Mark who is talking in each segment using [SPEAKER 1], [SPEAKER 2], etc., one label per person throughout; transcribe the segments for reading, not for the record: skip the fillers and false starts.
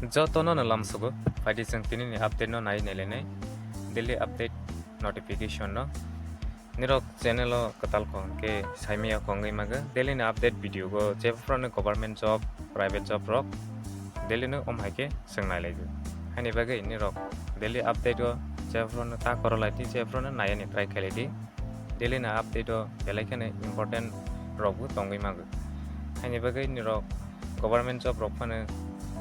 [SPEAKER 1] jotonw no lamsugo faidi jeng tini ni update no nai nelene daily update notification no nirok channel o kwtal khong ke saimia khongai maga daily ni update video go jephro no government job private job rok daily no omhai ke sengnai laigu hani bagai nirok daily update go jephro no ta korolati jephro no nayani try khailaidi daily na update o belai khane important rogu tongui maga hani bagai nirok government job rok phane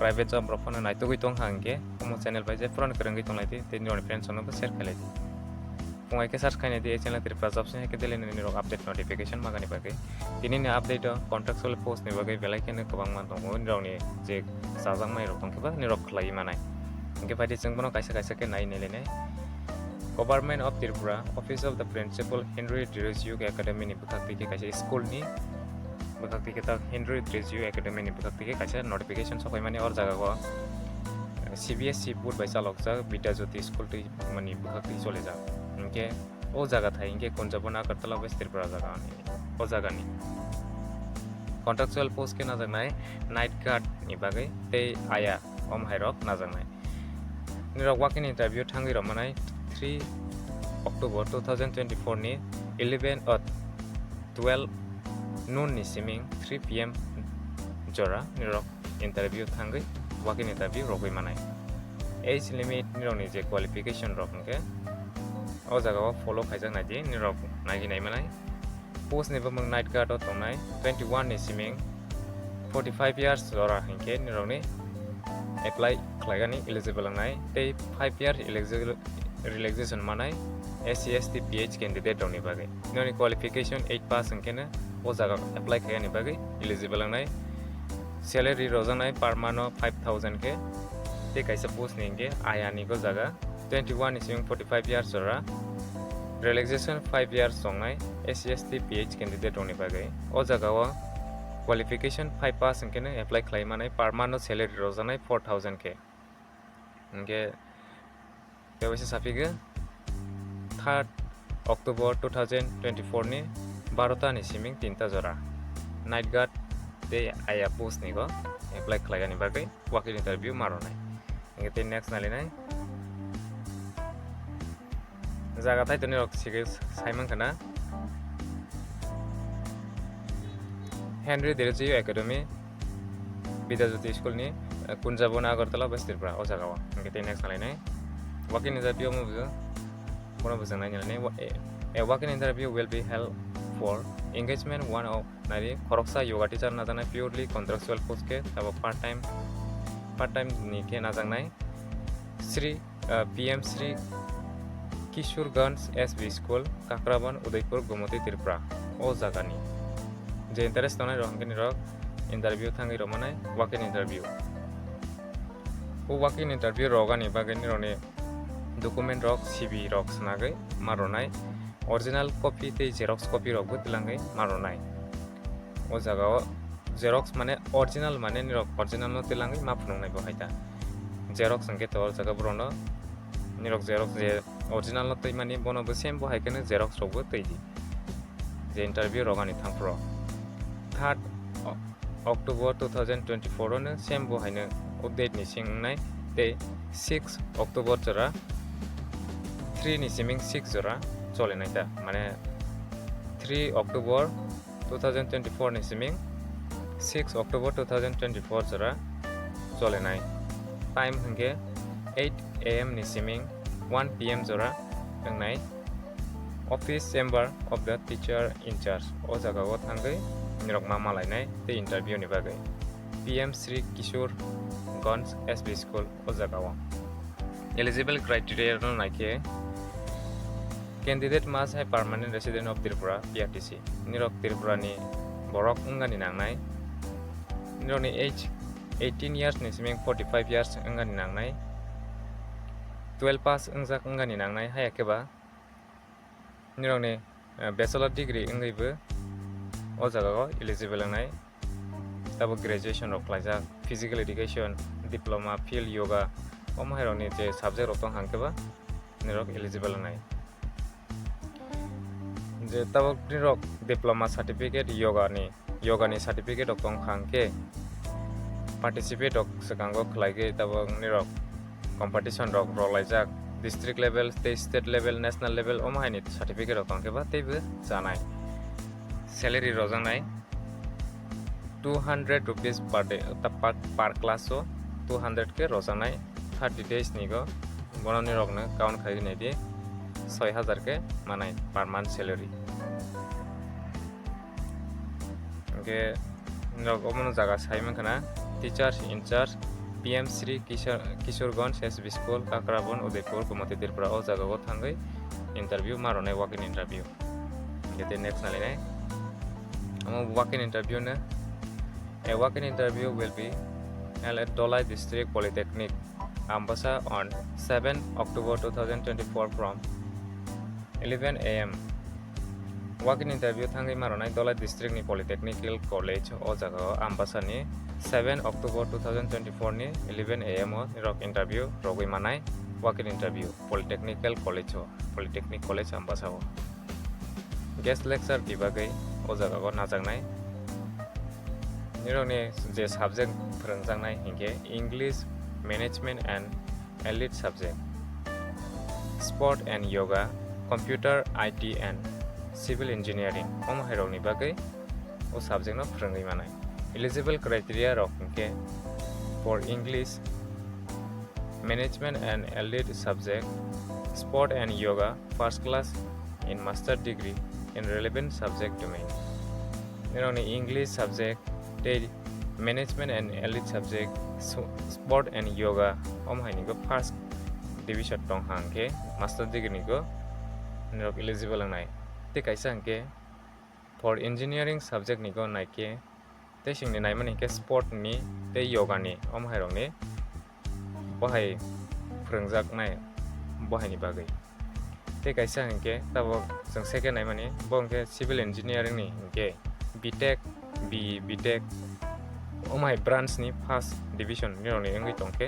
[SPEAKER 1] private job rok phane naitugui tong hangke omo channel bai jephro no krangai tonglaiti te nirok friends no share khailaidi pungai ke search khaine di channel Tripura jobs ni ke daily ni rok update notification magani bagai tini ni update contractual post ni bagai belai khane kwbangma tongo nirok ni je sajangmai rok tongkeba nirok khlai manai ingke baidi jengbono kaisa ke nai nelene Government of Tripura Office of the Principal Henry Dresyu Academy ni bukhakti ke kaisa school ni bukhakti ke tak Henry Dresyu Academy ni bukhakti ke kaisa notification sokai mani or jaga ko CBSE board by salok ja Vidyajyoti school ti mani bukhakti chole ja ingke o jaga thai ingke konjabona Kwtal West Tripura jaga ni o jaga ni contractual post ke najangnai night guard ni bagai te aya omohai rok najangnai nirok walk-in interview thangi romanai 3 October 2024 ni 11 or 12 noon ni siming 3 PM jora nirok interview thangi walk-in interview rogoi manai age limit nirok ni je qualification rok ke o jaga o follow khaijak na di nirok nagi nai manai post ni bamang night guard o tongnai 21 ni siming 45 years jora hingke nirok ni apply khlaigani eligible ngai te 5 year relaxation manai SC/ST PH candidate roni bagai noni qualification 8 pass hingkene o jaga apply khaigani bagai eligible ngai salary rojaknai per month 5000 ke te kaisa post ninge ayani go jaga 21 is 45 years ora relaxation 5 years songnai SC/ST PH candidate roni bagai o jaga o qualification 5 pass hingkene apply khlaimanai per month salary rojaknai 4000 ke hingke बेवैसे साफिगे 3 October 2024 ni 12 ni siming 3 jora night guard te aya post ni go apply khlaigani bagai walk-in interview maronai ingete next nalinai jaga thai toni rok sige saimang kana Henry Dresyu Academy Vidyajyoti school ni kunjabona Kwtal West Tripura o jaga wa ingete next nalinai walk-in interview mo bujo bono bujang nai nilane a walk-in interview will be held for engagement one of nari khoroksa yoga teacher na janai purely contractual post ke tabo part time ni ke na jangnai PM Sri Kishorganj SB School Kakraban Udaipur Gomoti Tripura o jaga ni je interest tonai rok ni rok interview thangi romanai walk-in interview o walk-in interview rogani bagani rone document rok CV rok snagai maronai original copy te xerox copy rok butilangai maronai o jaga o xerox mane original mane ni rok original no tilangai maphnung nai bo haita xerox angke to jaga brono ni rok xerox je original no tei mani bono bo same bo haikene xerox rok bo tei di je interview rogani thangpro 3 October 2024 no same bo haine update ni singnai te 6 October jora 3 ni siming 6 jora chole naita mane 3 October 2024 ni siming 6 October 2024 jora chole nai time hingke 8 AM ni siming 1 PM jora nai office chamber of the teacher in charge o jaga o thangai nirok mama lainai te interview ni bagai PM Sri Kishorganj SB School o jaga o eligible criteria no naike candidate must have permanent resident of Tripura PRTC nirok Tripura ni borok ungani nangnai nirok ni age 18 years ni siming 45 years ungani nangnai 12 pass ungjak ungani nangnai hayakeba nirok ni bachelor degree ungaibo o jaga o eligible nai tabo graduation rok klaijak physical education diploma field yoga omohai rok ni je subject rok tong hangkeba nirok eligible nai je tabo nirok diploma certificate yoga ni certificate rok tong hangke participate rok sekango khlaigei tabok nirok competition rok rolaijak district level state level national level omohai ni certificate rok tongkeba teibo janai salary rojaknai 200 rupees per day per class o 200 ke rojaknai 30 days ni go bononi rokno count khaigei di 6000 ke manai per month salary ke nirok omono jaga saimon kana teachers in charge PM Sri Kishorganj SB School Kakrabon Udaipur Kumati Tripura o jaga go thangai interview maronai walk-in interview gete next nalinai amo walk-in interview na a walk-in interview will be held at Dolai District Polytechnic Ambassa on 7 October 2024 from 11 AM walk-in interview thangai maronai Dolai District ni Polytechnical College o jaga Ambassa ni 7 October 2024 ni 11 AM o nirok interview rogui manai walk-in interview Polytechnical College o Polytechnic College Ambassa o guest lecture dibagai o jaga go najaknai nirokni je subject phorongjaknai hingke English Management and Elite subject Sport and Yoga Computer IT and Civil Engineering omohai rokni bagai o subject no phorongui manai eligible criteria rok hingke for English Management and Elite subject Sport and Yoga first class in master degree in relevant subject domain nirokni English subject Management and Elite subject Sport and Yoga omohai ni go first division tong hangke master degree ni go nirok eligible nai te kaisa hangke for engineering subject ni go naike te singni naimani hingke sport ni te yoga ni omohai rokni bohai phorongjaknai bohai ni bagai te kaisa hingke tabo jong second naimani bo hingke civil engineering ni hingke BTech BTech omohai branch ni first division ni rokni wngui tongke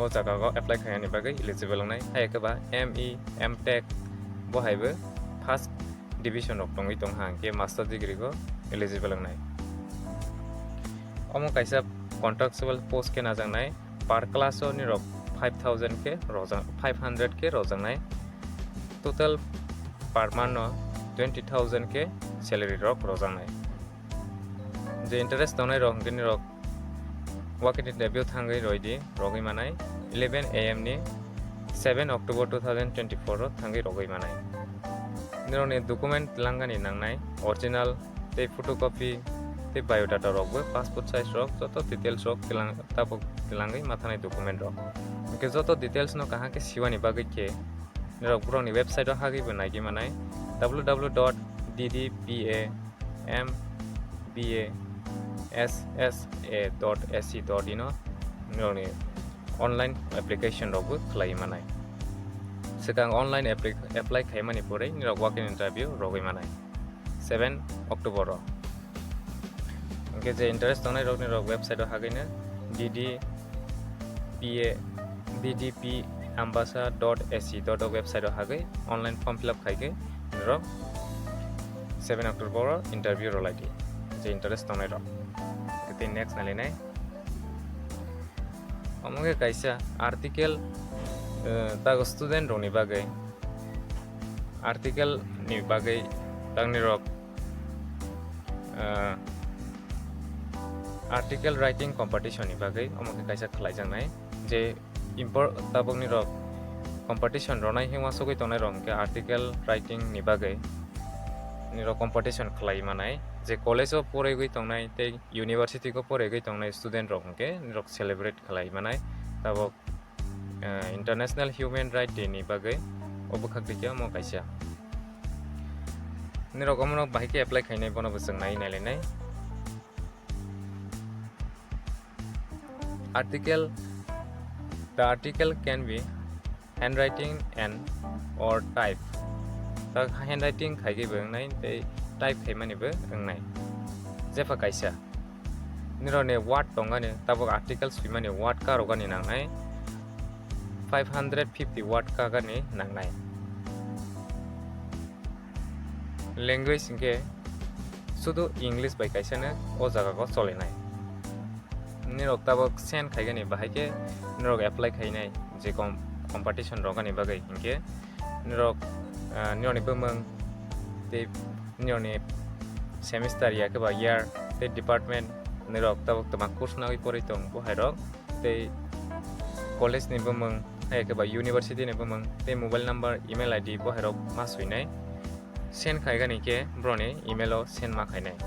[SPEAKER 1] o jaga go apply khainani bagai eligible nai haikeba ME MTech bohaibo first division rok tongui tongha hingke master degree go eligible nai omo kaisa contractual post ke najaknai per class o nirok 5000 ke 500 ke rojaknai total per month no 20000 ke salary rok rojaknai je interest tonai rok hingke nirok walk-in interview thangai roidi rogui manai 11 AM ni 7 October 2024 ro thangai rogui manai nirokni document langani nangnai original te photocopy te biodata rokbo passport size rok joto details rok tapok tilangai mathanai document rok hingke joto details no kahake siwani bagai ke nirok borokni website o hagui bo naigi manai www.ddpambassa.ac.in nirokni online application rokbo khlai manai sekang online apply khaimani pore nirok walk-in interview rogui manai 7 October ro hingke je interest tongnai rok nirok website o hagaina ddpambassa.ac.in website o hagai online form fill up khaike nirok 7 October ro interview rolaidi je interest tongnai rok kete next nalinai omoge kaisa article tago student rokni bagai article ni bagai tangni rok article writing competition ni bagai omoke kaisa khlaijaknai je tabok ni rok competition ronai hingma sogoi tongnai rok hingke article writing ni bagai ni rok competition khlai manai je college o poraigoi tongnai te university ko poraigoi tongnai student rok hingke ni rok celebrate khlai manai tabok International Human Rights Day ni bagai obkhak dikya mo kaisa nirok omono bahike apply khainai bono bosong nai nailai article the article can be handwriting and or type the handwriting khaigi bo nai te type khaimani bo nai jephro kaisa nirone word tongani tabok article swimani word ka rogani nangnai 550 word ka gani nangnai language hingke sudu English bai kaisa na o jaga ko cholinai nirok tabok sen khaigani bahai nirok apply khainai je competition rogani bagai hingke nirok nironi bumang te nironi semester ya ke ba year te department nirok tabok tama course nai pori tong bahai rok te college ni bumang hai ke ba university ni bumang te mobile number email id bahai rok ma suinai sen khaigani ke broni email o sen ma khainai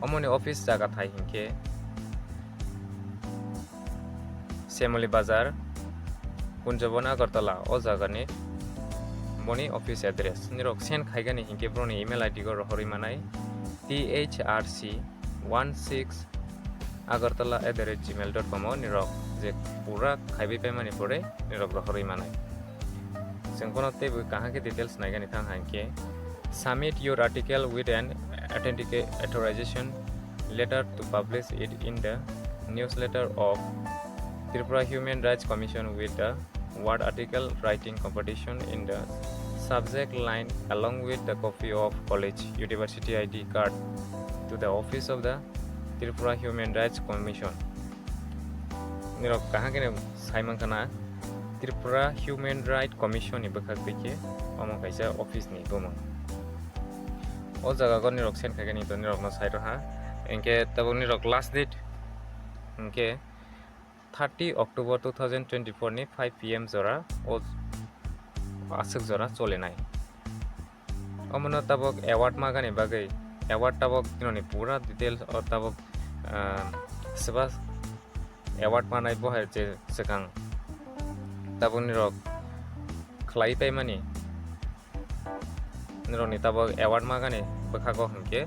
[SPEAKER 1] omoni office jaga thai hingke Semoli Bazar Kunjabona Kwtal o jagani boni office address nirok sen khaigani hingke broni email id go rohori manai thrc16agartala@gmail.com o nirok je pura khaibi paimani pore nirok rohori manai jengkono tebo kahake details naigani thang hangke submit your article with an authorization letter to publish it in the newsletter of Tripura Human Rights Commission with the word article writing competition in the subject line along with the copy of college university ID card to the office of the Tripura Human Rights Commission. Nirok kahake ne saimang kana Tripura Human Rights Commission ni bakhak dike omo kaisa office ni bomang. O jaga go nirok sen khaigani to nirok no side ha enke tabo nirok last date enke 30 October 2024 ni 5 PM jora o asuk jora cholenai omono tabok award magani bagai award tabok tinoni pura details o tabok sebas award manai bohai je sekang tabok nirok khlai paimani nironi tabok award magani bakhago hingke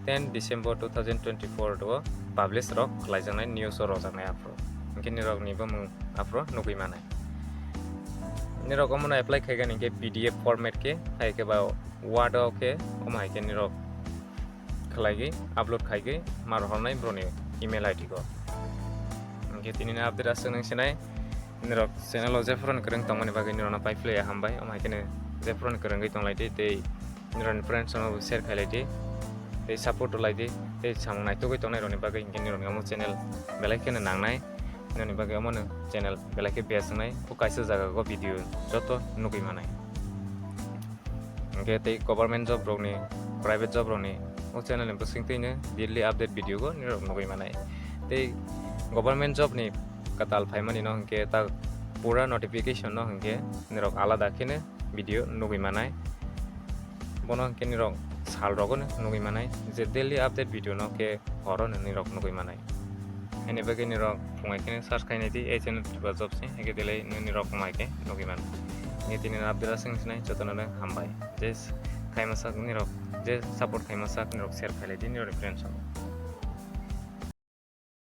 [SPEAKER 1] 10 December 2024 do publish rok khlaijanai news o rojaknai phro hingke nirok ni bumung phro nugui manai nirok omono apply khaigani ke pdf format ke hai ke ba word o ke omai ke nirok khlaigi upload khaigi mar hornai broni email id go hingke tini na update asung nang sinai nirok channel o jephro kereng tongmani bagai nirona pai play hambai omai ke jephro kereng gai tonglai te niron friends no share khailaidi te support laidi te samnai to gai tongnai roni bagai hingke niron omo channel belai ke nangnai nironi bagai omo channel belai ke besangnai o kaisa jaga go video joto nugui manai hingke te government job rokni private job rokni o channel ni busingtine daily update video go nirok nugui manai te government job ni Kwtal phaimani no hingke ta pura notification no hingke nirok alada khene video nugui manai bono hingke nirok sal rogo nugui manai je daily update video no ke horo nirok nugui manai ene bagai nirok fungai kene search khainai di e channel Tripura job se hingke delay nirok fungai ke nugui manai ni tini update asing sinai jotonw hambai je khaimasa nirok je support khaimasa nirok share khailai di nirok friends